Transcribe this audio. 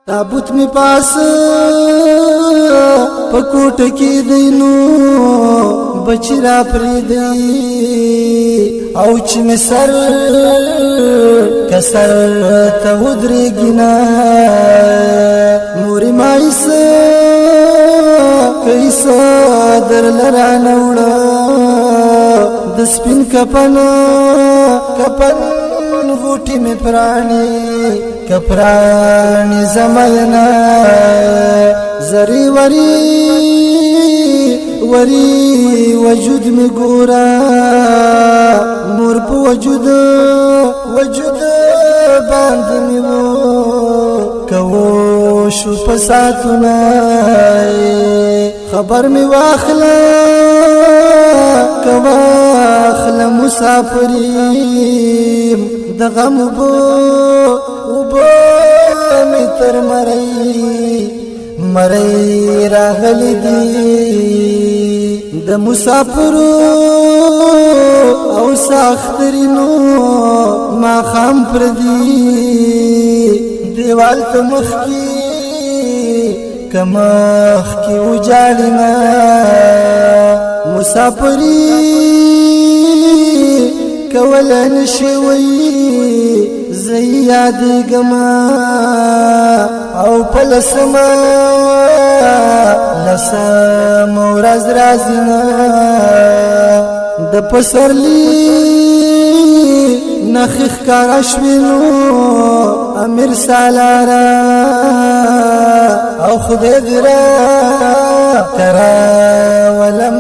تابوت می پاس پکوټ کې دینو بچی را پریدي او چې می سر کسر ته ودرېږي مورې مایس کیسه در لرانه وړه د سپین کپن غوټي می پرانی کپرانی زماینا زری وری وجود می ګورا مور په وجود باندې می وو کو شو پساتونه خبر می واخله کواخله مسافریم د غم وبو می تر مړی راغلی دی د مسافرو او ساخترینو ما خام پردی دیوال ته مخکی کمخ کی وجالینا مسافری کوله نشوي زي یادګما او پلسما لسم ورځ رازینا د پسرلی نخخ کارشوینو امیر سالارا او خدای درا کرا ولم